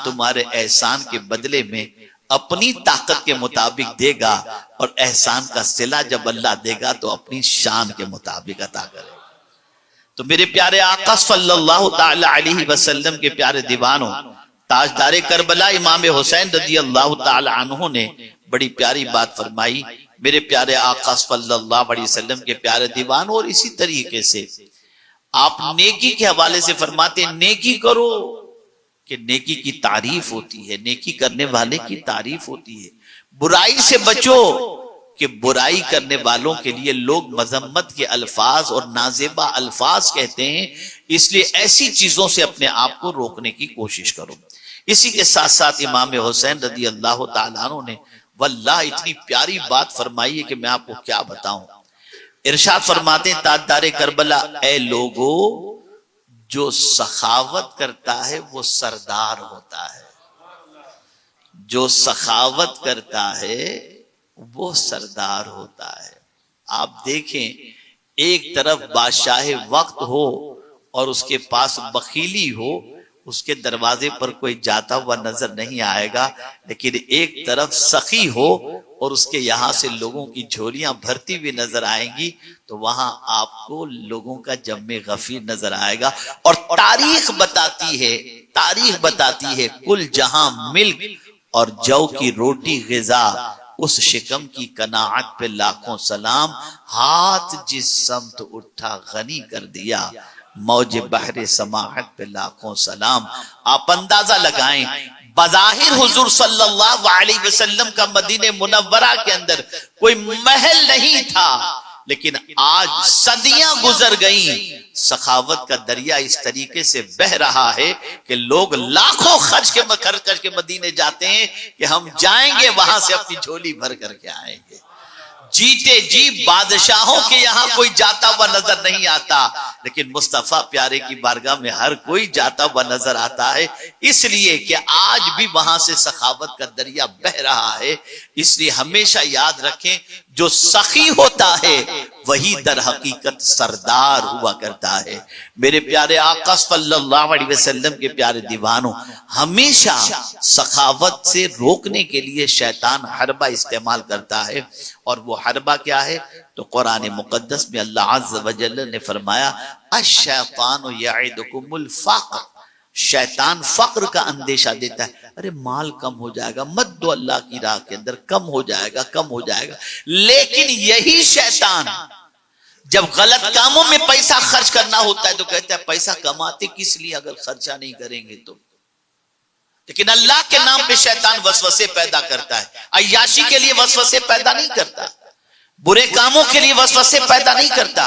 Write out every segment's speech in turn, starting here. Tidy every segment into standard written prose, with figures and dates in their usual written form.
तुम्हारे एहसान के बदले में अपनी ताकत के मुताबिक देगा, और एहसान का सिला जब अल्लाह देगा तो अपनी शान के मुताबिक अता करेगा। तो मेरे प्यारे आका सल्लल्लाहु ताला अलैहि वसल्लम के प्यारे दीवानों, ताजदारे करबला इमाम हुसैन रज़ी अल्लाह ताला अन्हु ने बड़ी प्यारी बात फरमाई। मेरे प्यारे आका सल्लल्लाहु अलैहि वसल्लम के प्यारे दीवानों, और इसी तरीके से आप नेकी के हवाले से फरमाते हैं, नेकी करो कि नेकी की तारीफ होती है, नेकी करने वाले की तारीफ होती है। बुराई से बचो कि बुराई करने वालों के लिए लोग मजम्मत के अल्फाज और नाजेबा अल्फाज कहते हैं, इसलिए ऐसी चीजों से अपने आप को रोकने की कोशिश करो। इसी के साथ साथ इमाम हुसैन रज़ी अल्लाह ताला अन्हु ने वल्लाह इतनी प्यारी बात फरमाई है कि मैं आपको क्या बताऊं। इरशाद फरमाते हैं ताजदारे करबला, ए लोगो, जो सखावत करता है वो सरदार होता है, जो सखावत करता है वो सरदार होता है। आप देखें, एक तरफ बादशाह वक्त हो और उसके पास बखीली हो, उसके दरवाजे पर कोई जाता हुआ नजर नहीं आएगा, लेकिन एक तरफ सखी हो और उसके यहां से लोगों की झोलियां भरती हुई नजर आएंगी, तो वहां आपको लोगों का जम्मे गफीर नजर आएगा। और तारीख बताती है कुल जहां मिल्क और जौ की रोटी ग़िज़ा, उस शिकम की कनाअत पे लाखों सलाम, हाथ जिस समत उठा गनी कर दिया, मौज बहरे समाहत पे लाखों सलाम। आप अंदाजा लगाएं, बज़ाहिर हुजूर सल्लल्लाहु अलैहि वसल्लम का मदीने मुनव्वरा के अंदर कोई महल नहीं था, लेकिन आज सदियां गुजर गईं, सखावत का दरिया इस तरीके से बह रहा है कि लोग लाखों खर्च करके मदीने जाते हैं कि हम जाएंगे वहां से अपनी झोली भर करके आएंगे। जीते जी बादशाहों के यहां कोई जाता हुआ नजर नहीं आता, लेकिन मुस्तफा प्यारे की बारगाह में हर कोई जाता हुआ नजर आता है, इसलिए कि आज भी वहां से सखावत का दरिया बह रहा है। इसलिए हमेशा याद रखें, जो सखी होता है वही दर हकीकत सरदार हुआ करता है। मेरे प्यारे आका सल्लल्लाहु अलैहि वसल्लम के प्यारे दीवानों, हमेशा सखावत से रोकने के लिए शैतान हरबा इस्तेमाल करता है, और वो हरबा क्या है? तो कुरान मुकद्दस में अल्लाह अज़्ज़ व जल्ल ने फरमाया, अश-शैतानु यइदुकुमुल फ़क़्र, शैतान फक्र का अंदेशा देता है। अरे माल कम हो जाएगा, मत दो अल्लाह की राह के अंदर, कम हो जाएगा, कम हो जाएगा। लेकिन यही शैतान जब गलत कामों में पैसा खर्च करना होता है तो कहता है पैसा कमाते किस लिए अगर खर्चा नहीं करेंगे तो। लेकिन अल्लाह के नाम पे शैतान वसवसे पैदा करता है, अय्याशी के लिए वसवसे पैदा नहीं करता, बुरे कामों के लिए वसवसे पैदा नहीं करता,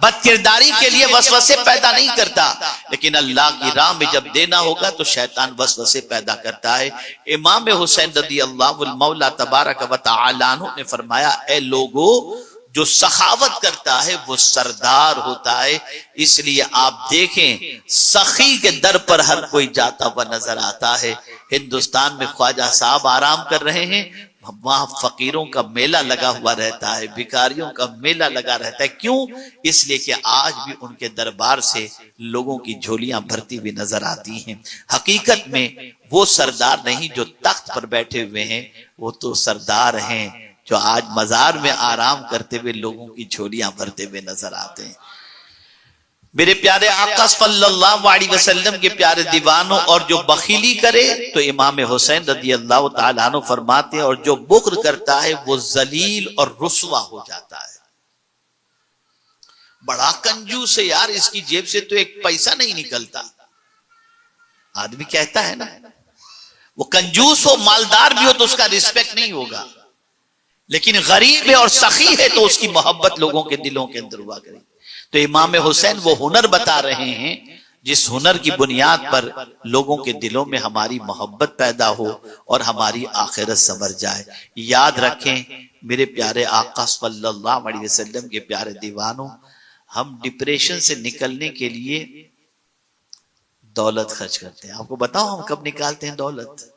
बदकिरदारी के लिए वसवसे पैदा नहीं करता, लेकिन अल्लाह की राह में जब देना होगा तो शैतान वसवसे पैदा करता है। इमाम हुसैन रज़ी अल्लाहु मौला तबारक व तआला अन्हु ने फरमाया, ए लोगो, जो सखावत करता है वो सरदार होता है। इसलिए आप देखें, सखी के दर पर हर कोई जाता हुआ नजर आता है। हिंदुस्तान में ख्वाजा साहब आराम कर रहे हैं, वहां फकीरों का मेला लगा हुआ रहता है, भिखारियों का मेला लगा रहता है। क्यों? इसलिए कि आज भी उनके दरबार से लोगों की झोलियां भरती हुई नजर आती हैं। हकीकत में वो सरदार नहीं जो तख्त पर बैठे हुए हैं, वो तो सरदार हैं जो आज मजार में आराम करते हुए लोगों की झोलियां भरते हुए नजर आते हैं। मेरे प्यारे आका सल्लल्लाहु अलैहि वसल्लम के प्यारे दीवानों, और जो बखीली करे तो इमाम हुसैन रज़ी अल्लाह तआला अन्हु फरमाते हैं, और जो बुख्ल करता है वो जलील और रुस्वा हो जाता है। बड़ा कंजूस है यार, इसकी जेब से तो एक पैसा नहीं निकलता, आदमी कहता है ना। वो कंजूस हो, मालदार भी हो तो उसका रिस्पेक्ट नहीं होगा, लेकिन गरीब है और सखी है तो उसकी मोहब्बत लोगों के दिलों के अंदर हुआ करेगी। तो इमाम हुसैन वो हुनर बता रहे हैं जिस हुनर की बुनियाद पर लोगों के दिलों में हमारी मोहब्बत पैदा हो और हमारी आखिरत संवर जाए। याद रखें मेरे प्यारे आका सल्लल्लाहु अलैहि वसल्लम के प्यारे दीवानों, हम डिप्रेशन से निकलने के लिए दौलत खर्च करते हैं। आपको बताओ हम कब निकालते हैं दौलत?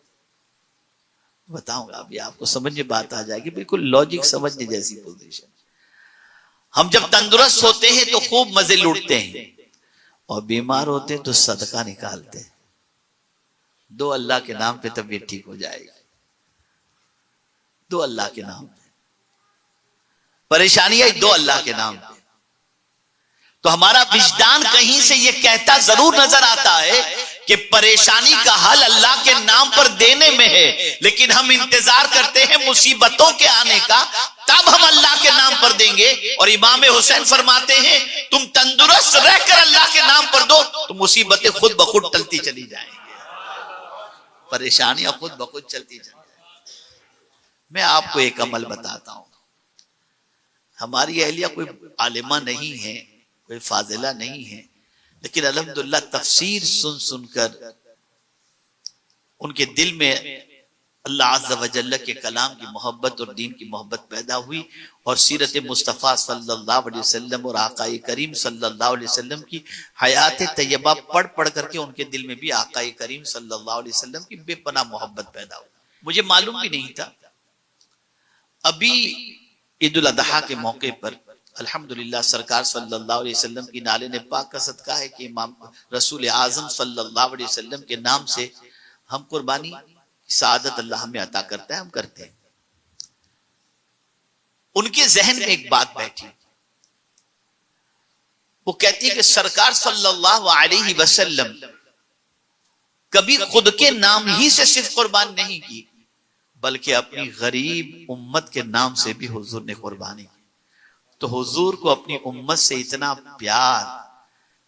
बताऊंगा, अभी आपको समझ में बात आ जाएगी, बिल्कुल लॉजिक समझने जैसी पोजीशन। हम जब तंदुरुस्त होते हैं तो खूब मजे लूटते हैं, और बीमार होते हैं तो सदका निकालते हैं। दो अल्लाह के नाम पे तबीयत ठीक हो जाएगी। दो अल्लाह के नाम पे परेशानी आई, दो अल्लाह के नाम पे। तो हमारा विजदान कहीं से ये कहता जरूर नजर आता है कि परेशानी का हल अल्लाह के नाम पर देने में है, लेकिन हम इंतजार करते हैं मुसीबतों के आने का, तब हम अल्लाह के नाम पर देंगे। और इमाम हुसैन फरमाते हैं तुम तंदुरुस्त रहकर अल्लाह के नाम पर दो तो मुसीबतें खुद ब खुद टलती चली जाएंगी, परेशानियां खुद ब खुद चलती चली जाएंगी। मैं आपको एक अमल बताता हूं। हमारी अहलिया कोई आलिमा नहीं है, कोई फाजिला नहीं है, लेकिन अल्हम्दुलिल्लाह तफसीर सुन सुनकर उनके दिल में अल्लाह अज़्ज़ा व जल्ल के कलाम की मोहब्बत और दीन की मोहब्बत पैदा हुई, और सीरत मुस्तफ़ा सल्लल्लाहु अलैहि वसल्लम और आकाए करीम सल्लल्लाहु अलैहि वसल्लम की हयात तैयबा पढ़ पढ़ करके उनके दिल में भी आकाए करीम सल्लल्लाहु अलैहि वसल्लम की बेपनाह मोहब्बत पैदा हुई। मुझे मालूम भी नहीं था। अभी ईद उल अदहा के मौके पर अल्हम्दुलिल्लाह सरकार सल्लल्लाहु अलैहि वसल्लम की नाले ने पाक का सदका है कि इमाम रसूल आजम सल्लल्लाहु अलैहि वसल्लम के नाम से हम कुर्बानी सादत अल्लाह हमें अता करता है, हम करते हैं। उनके जहन में एक बात बैठी, वो कहती है कि सरकार सल्लल्लाहु अलैहि वसल्लम कभी खुद के नाम ही से सिर्फ कुर्बान नहीं की, बल्कि अपनी गरीब उम्मत के नाम से भी हुजूर ने कुर्बानी की। तो हुजूर को अपनी उम्मत से इतना प्यार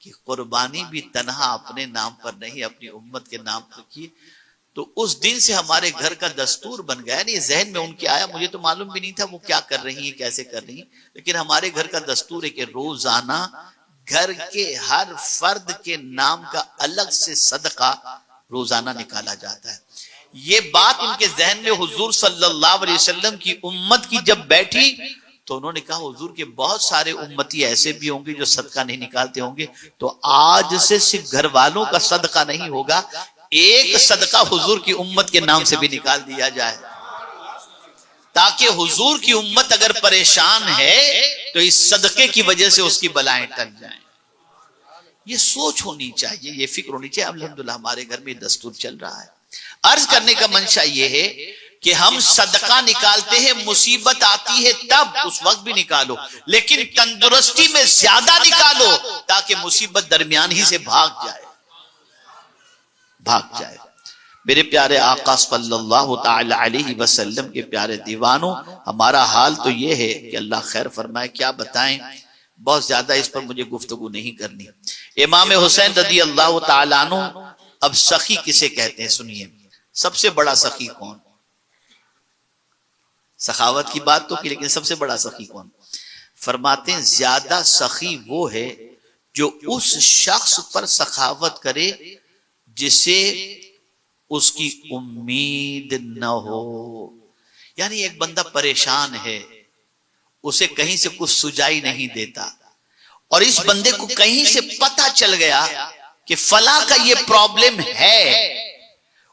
कि कुर्बानी भी तन्हा अपने नाम पर नहीं, अपनी उम्मत के नाम पर की। तो उस दिन से हमारे घर का दस्तूर बन गया। नहीं, जहन में उनके आया, मुझे तो मालूम भी नहीं था वो क्या कर रही है, कैसे कर रही है, लेकिन हमारे घर का दस्तूर है कि रोजाना घर के हर फर्द के नाम का अलग से सदका रोजाना निकाला जाता है। ये बात उनके जहन में हुजूर सल्लल्लाहु अलैहि वसल्लम की उम्मत की जब बैठी तो उन्होंने कहा हुजूर के बहुत सारे उम्मती ऐसे भी होंगे जो सदका नहीं निकालते होंगे, तो आज से सिर्फ घर वालों का सदका नहीं होगा, एक सदका हुजूर की उम्मत के नाम से भी निकाल दिया जाए, ताकि हुजूर की उम्मत अगर परेशान है तो इस सदके की वजह से उसकी बलाएं टल जाएं। ये सोच होनी चाहिए, ये फिक्र होनी चाहिए। अल्हम्दुलिल्लाह हमारे घर में दस्तूर चल रहा है। अर्ज करने का मंशा ये है कि हम सदका निकालते हैं, मुसीबत आती है तब उस वक्त भी निकालो, लेकिन तंदुरुस्ती में ज्यादा निकालो ताकि मुसीबत दरमियान ही से भाग जाए। मेरे प्यारे आका सल्लल्लाहु ताला अलैहि वसल्लम के प्यारे दीवानों, हमारा हाल तो ये है कि अल्लाह खैर फरमाए, क्या बताएं, बहुत ज्यादा इस पर मुझे गुफ्तगू नहीं करनी। इमाम हुसैन रदी अल्लाह ताला अन्हु, अब सखी किसे कहते हैं सुनिए। सबसे बड़ा सखी कौन? सखावत की बात तो की, लेकिन सबसे बड़ा सखी कौन? फरमाते हैं ज्यादा सखी वो है जो उस शख्स पर सखावत करे जिसे उसकी उम्मीद न हो। यानी एक बंदा परेशान है, उसे कहीं से कुछ सुझाई नहीं देता, और इस बंदे को कहीं से पता चल गया कि फला का ये प्रॉब्लम है,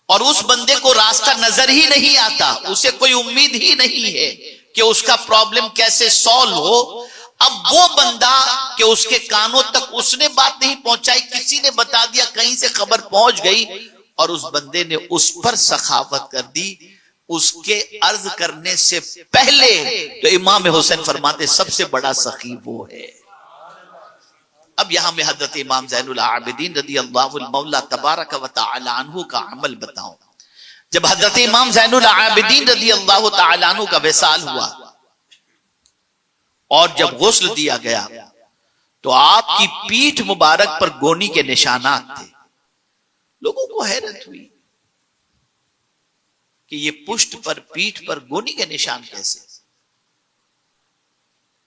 और उस बंदे को रास्ता नजर ही नहीं आता, उसे कोई उम्मीद ही नहीं है कि उसका प्रॉब्लम कैसे सॉल्व हो। अब वो बंदा कि उसके कानों तक उसने बात नहीं पहुंचाई, किसी ने बता दिया, कहीं से खबर पहुंच गई, और उस बंदे ने उस पर सखावत कर दी उसके अर्ज करने से पहले। तो इमाम हुसैन फरमाते सबसे बड़ा सखी वो है। अब यहां मैं हजरत इमाम ज़ैनुल आबिदीन रदी अल्लाहु मौला तबारक व तआला अन्हु का अमल बताऊं। जब हजरत इमाम ज़ैनुल आबिदीन रदी अल्लाहु तआला अन्हु का विसाल हुआ और जब गुस्ल दिया गया तो आपकी पीठ मुबारक पर गोनी के निशानात थे। लोगों को हैरत हुई कि ये पुष्ट पर, पीठ पर गोनी के निशान कैसे।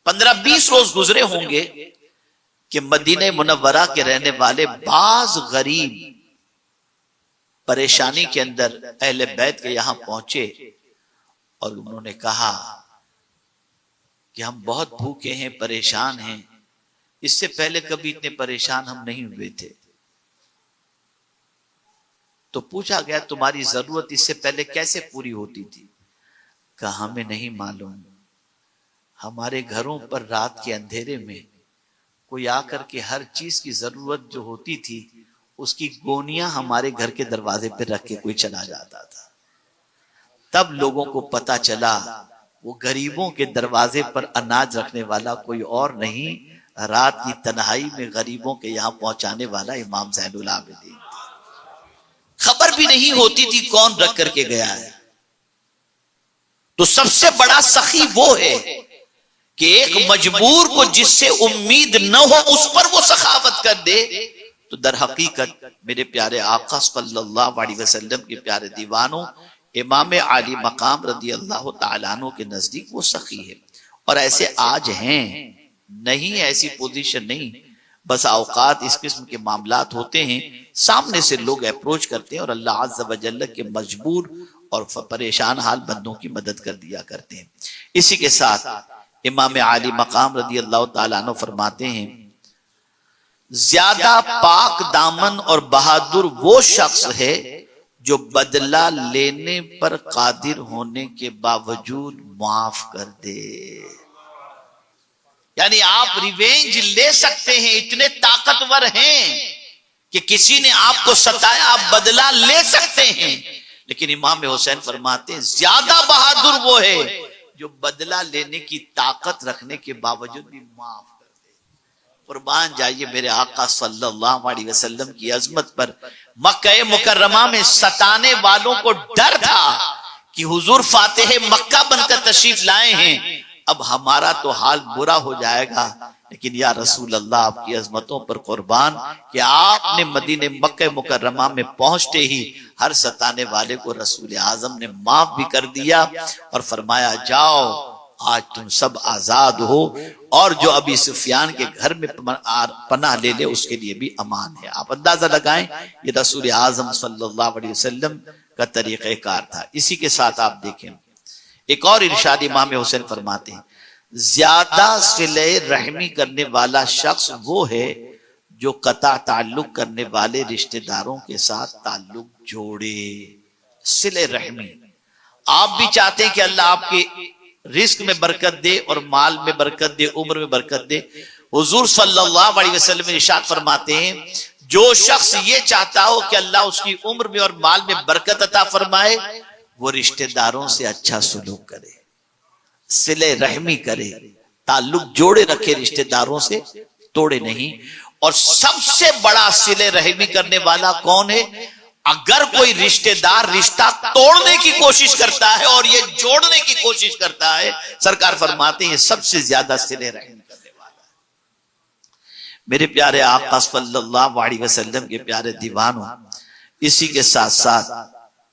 15-20 रोज गुजरे होंगे कि मदीने मुनव्वरा के रहने वाले बाज गरीब परेशानी के अंदर अहले बैत के यहां पहुंचे और उन्होंने कहा कि हम बहुत भूखे हैं, परेशान हैं, इससे पहले कभी इतने परेशान हम नहीं हुए थे। तो पूछा गया तुम्हारी जरूरत इससे पहले कैसे पूरी होती थी? कहा हमें नहीं मालूम, हमारे घरों पर रात के अंधेरे में कोई आकर के हर चीज की जरूरत जो होती थी उसकी गोनियां हमारे घर के दरवाजे पे रख के कोई चला जाता था। तब लोगों को पता चला वो गरीबों के दरवाजे पर अनाज रखने वाला कोई और नहीं, रात की तन्हाई में गरीबों के यहां पहुंचाने वाला इमाम ज़ैनुल आबिदीन। खबर भी नहीं होती थी कौन रख करके गया है। तो सबसे बड़ा सखी वो है कि एक मजबूर को जिससे उम्मीद न हो उस पर वो सखावत कर दे। तो दर हकीकत मेरे प्यारे आका सल्लल्लाहु अलैहि वसल्लम के प्यारे दीवानों, इमाम आली मकाम रदी अल्लाह तआला अन्हु के नजदीक वो सखी है। और ऐसे आज हैं, नहीं ऐसी पोजीशन नहीं, बस औकात इस किस्म के मामलात होते हैं, सामने से लोग अप्रोच करते हैं और अल्लाह अज़्ज़ व जल्ल के मजबूर और परेशान हाल बंदों की मदद कर दिया करते हैं। इसी के साथ इमाम आली मकाम रदी अल्लाह तआला अन्हु फरमाते हैं, ज्यादा पाक दामन और बहादुर वो शख्स है जो बदला लेने पर कादिर होने के बावजूद माफ कर दे। यानी आप रिवेंज ले सकते हैं, इतने ताकतवर हैं कि किसी ने आपको सताया, आप बदला ले सकते हैं। लेकिन इमाम हुसैन फरमाते हैं ज्यादा बहादुर वो है जो बदला लेने की ताकत रखने के बावजूद भी माफ कर दे। कुर्बान जाइए मेरे आका सल्लल्लाहु अलैहि वसल्लम की अजमत पर। मक्का मुकर्रमा में सताने वालों को डर था कि हुजूर फातिह मक्का बनकर तशरीफ लाए हैं, अब हमारा तो हाल बुरा हो जाएगा। लेकिन या रसूल अल्लाह, आपकी अजमतों पर कुर्बान कि आपने मदीने मक्का मुकर्रमा में पहुंचते ही हर सताने वाले को रसूल आजम ने माफ भी कर दिया और फरमाया जाओ आज तुम सब आजाद हो, और जो अभी सुफियान के घर में पनाह ले ले उसके लिए भी अमान है। आप अंदाजा लगाएं ये रसूल आजम सल्लल्लाहु अलैहि वसल्लम का तरीक़ेकार था। इसी के साथ आप देखें एक और इरशाद इमाम हुसैन फरमाते हैं, ज्यादा सिले रहमी करने वाला शख्स वो है जो कता ताल्लुक करने वाले रिश्तेदारों के साथ ताल्लुक जोड़े। सिले रहमी, आप भी चाहते हैं कि अल्लाह आपके रिस्क में बरकत दे और माल में बरकत दे, उम्र में बरकत दे। हुजूर सल्लल्लाहु अलैहि वसल्लम इरशाद फरमाते हैं, जो शख्स ये चाहता हो कि अल्लाह उसकी उम्र में और माल में बरकत अता फरमाए, वो रिश्तेदारों से अच्छा सलूक करे, सिले रहमी करे, ताल्लुक जोड़े रखे, रिश्तेदारों से तोड़े नहीं। और सबसे बड़ा सिले रहमी करने वाला कौन है? अगर कोई रिश्तेदार रिश्ता तोड़ने की कोशिश करता है और ये जोड़ने की कोशिश करता है, सरकार फरमाते हैं सबसे ज्यादा सिले रहमी करने वाला है। मेरे प्यारे आका सल्लल्लाहु अलैहि वसल्लम के प्यारे दीवानों, इसी के साथ साथ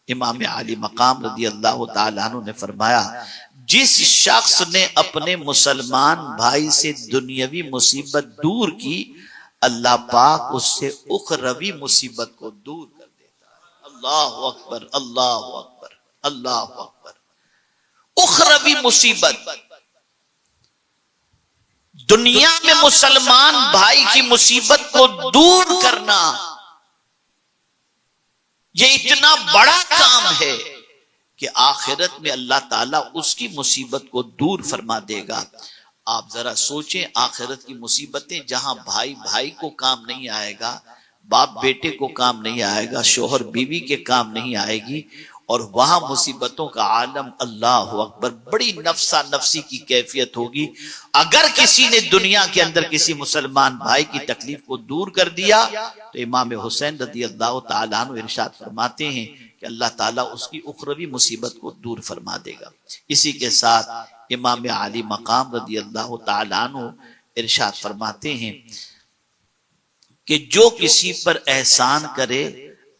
इमाम आली मकाम रदी अल्लाह तआला अन्हु ने फरमाया, जिस शख्स ने अपने मुसलमान भाई से दुनियावी मुसीबत दूर की, अल्लाह पाक उससे उखरवी मुसीबत को दूर कर देता है। अल्लाहु अकबर, अल्लाहु अकबर, अल्लाहु अकबर। उखरवी मुसीबत, दुनिया में मुसलमान भाई की मुसीबत को दूर करना, ये इतना बड़ा काम है कि आखिरत में अल्लाह ताला उसकी मुसीबत को दूर फरमा देगा। आप जरा सोचें, आखिरत की मुसीबतें जहां भाई भाई को काम नहीं आएगा, बाप बेटे को काम नहीं आएगा, शोहर बीवी के काम नहीं आएगी, और वहां मुसीबतों का आलम, अल्लाह अकबर, बड़ी नफसा नफसी की कैफियत होगी। अगर किसी ने दुनिया के अंदर किसी मुसलमान भाई की तकलीफ को दूर कर दिया तो इमाम हुसैन रदी अल्लाह तआला अन्हु इरशाद फरमाते हैं कि अल्लाह ताला उसकी उखरवी मुसीबत को दूर फरमा देगा। इसी के साथ इमाम आली मकाम रदी अल्लाह तआला अन्हु इरशाद फरमाते हैं कि जो किसी पर एहसान करे,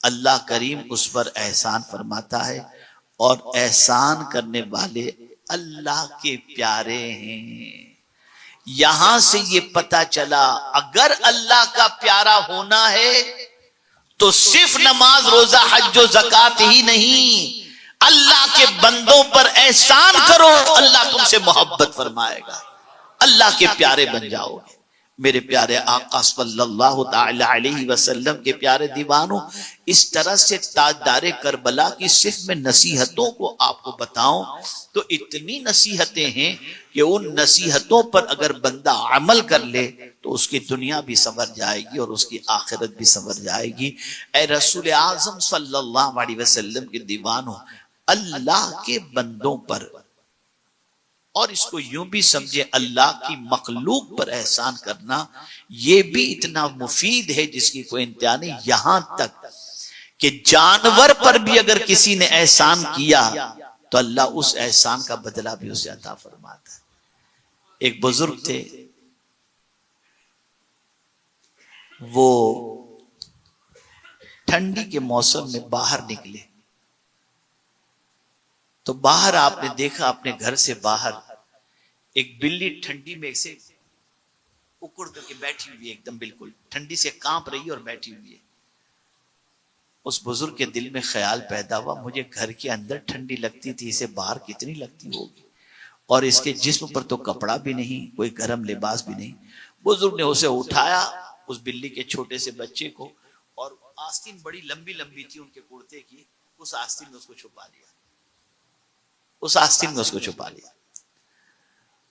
अल्लाह करीम उस पर एहसान फरमाता है, और एहसान करने वाले अल्लाह के प्यारे हैं। यहां से ये पता चला, अगर अल्लाह का प्यारा होना है तो सिर्फ नमाज रोजा हज और ज़कात ही नहीं, अल्लाह के बंदों पर एहसान करो, अल्लाह तुमसे मोहब्बत फरमाएगा, अल्लाह के प्यारे बन जाओगे। मेरे प्यारे आका सल्लल्लाहु ताला अलैहि वसल्लम के प्यारे दीवानों, इस तरह से ताजदारे करबला की सिर्फ मैं नसीहतों को आपको बताऊं तो इतनी नसीहतें हैं कि उन नसीहतों पर अगर बंदा अमल कर ले तो उसकी दुनिया भी संवर जाएगी और उसकी आखिरत भी संवर जाएगी। ऐ रसूल आजम सल्लल्लाहु अलैहि वसल्लम के दीवानों, अल्लाह के बंदों पर, और इसको यूं भी समझे अल्लाह की मखलूक पर एहसान करना ये भी इतना मुफीद है जिसकी कोई इंतहा नहीं। यहां तक कि जानवर पर भी अगर किसी ने एहसान किया तो अल्लाह उस एहसान का बदला भी उसे अता फरमाता है। एक बुजुर्ग थे, वो ठंडी के मौसम में बाहर निकले तो बाहर आपने देखा अपने घर से बाहर एक बिल्ली ठंडी में से उकड़ करके बैठी हुई है, एकदम बिल्कुल ठंडी से कांप रही है और बैठी हुई है। उस बुजुर्ग के दिल में ख्याल पैदा हुआ, मुझे घर के अंदर ठंडी लगती थी, इसे बाहर कितनी लगती होगी, और इसके जिस्म पर तो कपड़ा भी नहीं, कोई गर्म लिबास भी नहीं। बुजुर्ग ने उसे उठाया, उस बिल्ली के छोटे से बच्चे को, और आस्तीन बड़ी लंबी लंबी थी उनके कुर्ते की, उस आस्तीन में उसको छुपा लिया, उस आस्तीन में उसको छुपा लिया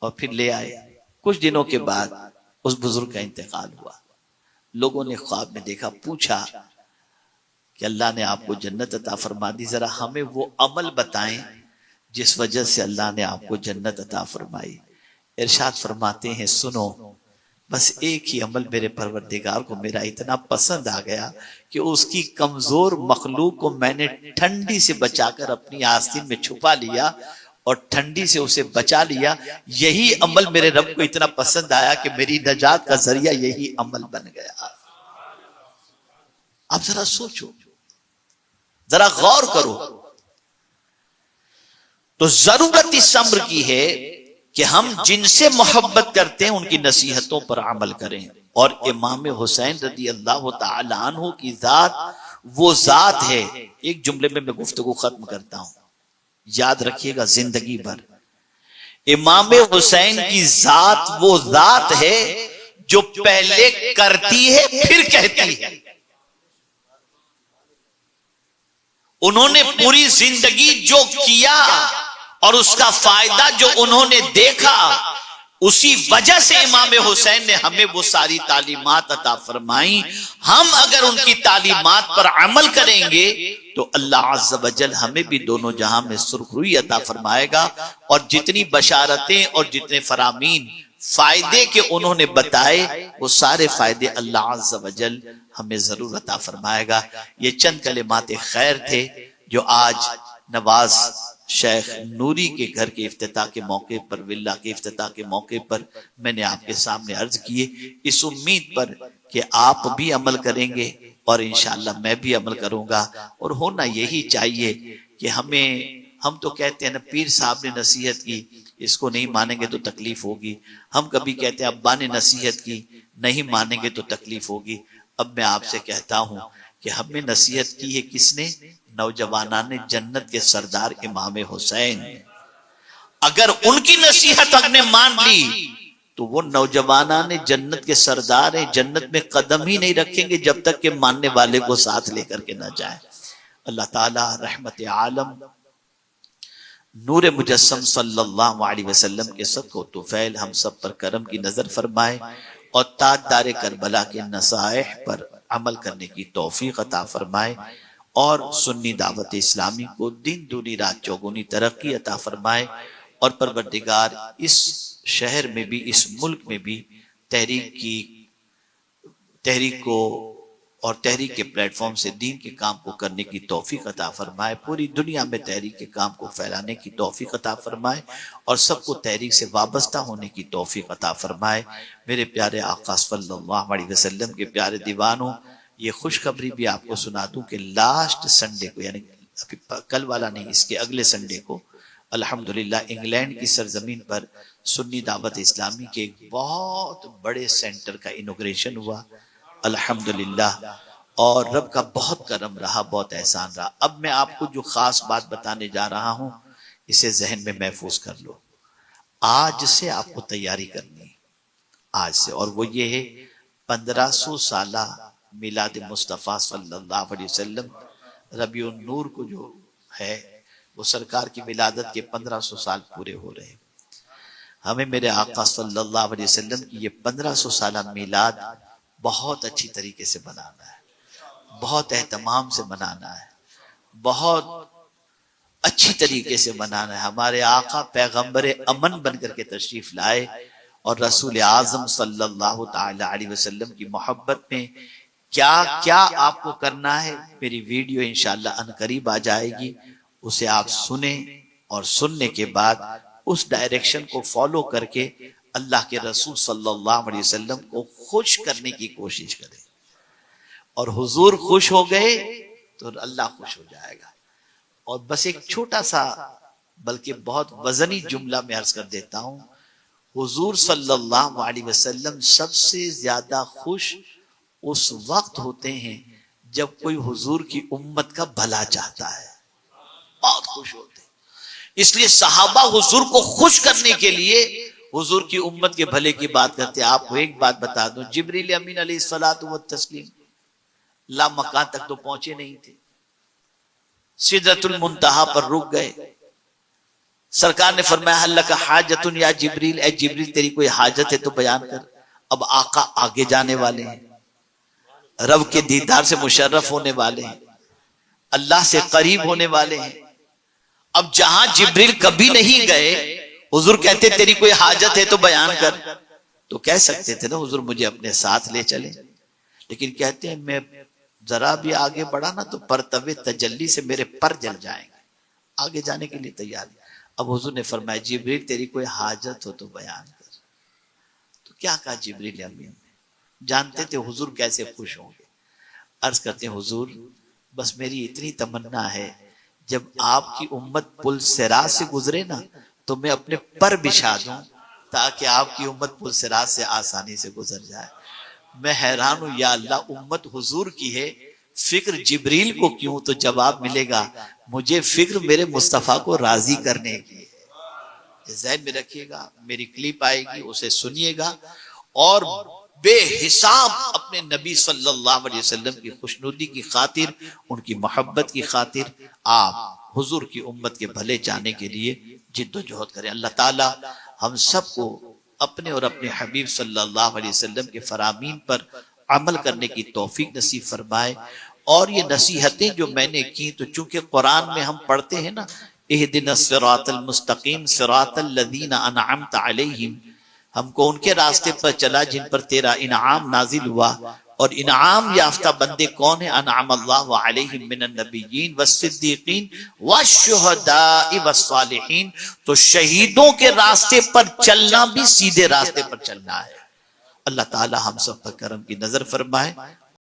और फिर ले आए। कुछ दिनों के बाद उस बुजुर्ग का इंतकाल हुआ। लोगों ने ख्वाब में देखा, पूछा कि अल्लाह ने आपको जन्नत अता फरमा दी, जरा हमें वो अमल बताएं जिस वजह से अल्लाह ने आपको जन्नत अता फरमाई। इरशाद फरमाते हैं, सुनो, बस एक ही अमल मेरे परवरदिगार को मेरा इतना पसंद आ गया कि उसकी कमजोर मखलूक को मैंने ठंडी से बचाकर अपनी आस्तीन में छुपा लिया और ठंडी से उसे बचा लिया। यही अमल मेरे रब को इतना पसंद आया कि मेरी नजात का जरिया यही अमल बन गया। आप जरा सोचो, जरा गौर करो। तो जरूरत इस अम्र की है कि हम जिनसे मोहब्बत करते हैं उनकी नसीहतों पर अमल करें। और इमाम हुसैन रज़ी अल्लाह तआला अन्हु की जात वो जात है, एक जुमले में मैं गुफ्तगू खत्म करता हूं, याद रखिएगा जिंदगी भर, इमाम हुसैन की जात वो जात है जो पहले करती है फिर कहती है। उन्होंने पूरी जिंदगी जो किया और उसका फायदा जो उन्होंने देखा, उसी वजह से इमाम हुसैन ने हमें वो सारी तालीमात अता फरमाई। हम अगर उनकी तालीमात पर अमल करेंगे तो अल्लाह अज़्ज़ व जल हमें भी दोनों जहां में सुरखरुई अता फरमाएगा। और जितनी बशारतें और जितने फरामीन फायदे के उन्होंने बताए, वो सारे फायदे अल्लाह अज़्ज़ व जल हमें जरूर अता फरमाएगा। ये चंद कलिमात खैर थे जो आज नवाज शेख नूरी के घर के इफ्तिताह के मौके पर, विल्ला के इफ्तिताह के मौके पर मैंने आपके सामने अर्ज किए, इस उम्मीद पर कि आप भी अमल करेंगे और इंशाअल्लाह मैं भी अमल करूंगा। और होना यही चाहिए कि हम तो कहते हैं ना, पीर साहब ने नसीहत की, इसको नहीं मानेंगे तो तकलीफ होगी। हम कभी कहते हैं अब्बा ने नसीहत की, नहीं मानेंगे तो तकलीफ होगी। अब मैं आपसे कहता हूं कि हमें नसीहत की है किसने? नौजवाना ने जन्नत के सरदार इमाम हुसैन। अगर उनकी नसीहत हमने मान ली तो वो नौजवाना ने जन्नत के सरदार है, जन्नत में कदम ही नहीं रखेंगे जब तक कि मानने वाले को साथ लेकर के ना जाए। अल्लाह ताला रहमत आलम नूर मुजस्सम सल्लल्लाहु अलैहि वसल्लम के सदक़ो तुफैल हम सब पर करम की नजर फरमाए और ताजदारे करबला के नसाइह पर अमल करने की तौफीक अता फरमाए और सुन्नी दावत इस्लामी को दिन दूनी रात चौगुनी तरक्की अता फरमाए। और परवरदिगार इस शहर में भी, इस मुल्क में भी तहरीक को और तहरीक के प्लेटफॉर्म से दीन के काम को करने की तौफीक अता फरमाए। पूरी दुनिया में तहरीक के काम को फैलाने की तौफीक अता फरमाए और सबको तहरीक से वाबस्ता होने की तौफीक अता फरमाए। मेरे प्यारे आका सल्लल्लाहु अलैहि वसल्लम के प्यारे दीवानों, ये खुशखबरी भी आपको सुना दूं कि लास्ट संडे को, यानी अभी कल वाला नहीं, इसके अगले संडे को अल्हम्दुलिल्लाह इंग्लैंड की सरजमीन पर सुन्नी दावत इस्लामी के एक बहुत बड़े सेंटर का इनॉग्रेशन हुआ अल्हम्दुलिल्लाह। और रब का बहुत करम रहा, बहुत एहसान रहा। अब मैं आपको जो खास बात बताने जा रहा हूं, इसे जहन में महफूज कर लो। आज से आपको तैयारी करनी, आज से, और वो ये है 1500 साला मिलाद मुस्तफ़ा सल्लल्लाहु अलैहि वसल्लम रबीउन नूर को जो है वो सरकार की मिलादत के 1500 साल पूरे हो रहे हैं। हमें मेरे आका सल्लल्लाहु अलैहि वसल्लम की ये 1500 साला मिलाद बहुत अच्छी तरीके से मनाना है, बहुत एहतमाम से मनाना है, बहुत अच्छी तरीके से मनाना है। हमारे आका पैगंबर अमन बनकर के तशरीफ लाए और रसूल आजम सल्लल्लाहु ताला अलैहि वसल्लम की मोहब्बत में क्या क्या आपको करना है, मेरी वीडियो इंशाअल्लाह अनकरीब आ जाएगी, उसे आप सुने और सुनने के बाद उस डायरेक्शन को फॉलो करके अल्लाह के रसूल सल्लल्लाहु अलैहि वसल्लम को खुश करने की कोशिश करें। और हुजूर खुश हो गए तो अल्लाह खुश हो जाएगा। और बस एक छोटा सा बल्कि बहुत वजनी जुमला में अर्ज कर देता हूं, हुजूर सल्लल्लाहु अलैहि वसल्लम सबसे ज्यादा खुश उस वक्त होते हैं जब कोई हुजूर की उम्मत का भला चाहता है, बहुत खुश होते हैं। इसलिए सहाबा हुजूर को खुश करने के लिए हुजूर की उम्मत के भले की बात करते। आपको एक बात बता दूं, जिब्रील अमीन अलैहिस्सलातु व तस्लीम ला मकान तक तो पहुंचे नहीं थे, सिदरतुल मुंतहा पर रुक गए। सरकार ने फरमाया हल्ला का हाजतुन या जिब्रील, ए जिब्रील तेरी कोई हाजत है तो बयान कर। अब आका आगे जाने वाले हैं, रब के दीदार से मुशर्रफ होने वाले हैं, अल्लाह से करीब होने वाले हैं। अब जहां जिब्रील कभी नहीं गए, हुजूर कहते तेरी कोई हाजत है तो बयान कर, तो कह सकते थे ना हुजूर मुझे अपने साथ ले चले, लेकिन कहते हैं मैं जरा भी आगे बढ़ा ना तो परतवे तजल्ली से मेरे पर जल जाएंगे, आगे जाने के लिए तैयार है। अब हुजूर ने फरमाया जिब्रील तेरी कोई हाजत हो तो बयान कर। तो क्या कहा जिब्रील अमीन ने, जानते थे हुजूर कैसे खुश होंगे। अर्ज करते हैं हुजूर बस मेरी इतनी तमन्ना है जब आपकी उम्मत पुल सिरात से गुजरे ना तो मैं अपने पर बिछा दूं ताकि आपकी उम्मत पुल सिरात से आसानी से गुजर जाए। मैं हैरान हूं या अल्लाह, उम्मत हुजूर की है, फिक्र जिब्रील को क्यों? तो जवाब मिलेगा मुझे फिक्र मेरे मुस्तफा को राजी करने की है। ज़हन में रखिएगा, मेरी क्लिप आएगी उसे सुनिएगा और बेहिसाब अपने नबी सल्लल्लाहु अलैहि वसल्लम की खुशनुदी की खातिर, उनकी मोहब्बत की खातिर आप हुजूर की उम्मत के भले चाहने के लिए जिद्दोजहद करें। अल्लाह ताला हम सबको अपने और अपने हबीब सल्लल्लाहु अलैहि वसल्लम के फरामीन पर अमल करने की तौफीक नसीब फरमाए। और ये नसीहतें जो मैंने की, तो चूंकि कुरान में हम पढ़ते हैं ना इहदिनस सिरातल मुस्तकीम सिरातल लज़ीना अनअमता अलैहिम, हमको उनके रास्ते पर चला जिन पर तेरा इनाम नाजिल हुआ। और इनाम याफ्ता बंदे कौन है? अनअमल्लाहु अलैहिम मिनन नबिय्यीन वस्सिद्दीकीन वश्शुहदाई वस्सालिहीन। तो शहीदों के रास्ते पर चलना भी सीधे रास्ते पर चलना है। अल्लाह ताला हम सब पर करम की नजर फरमाए।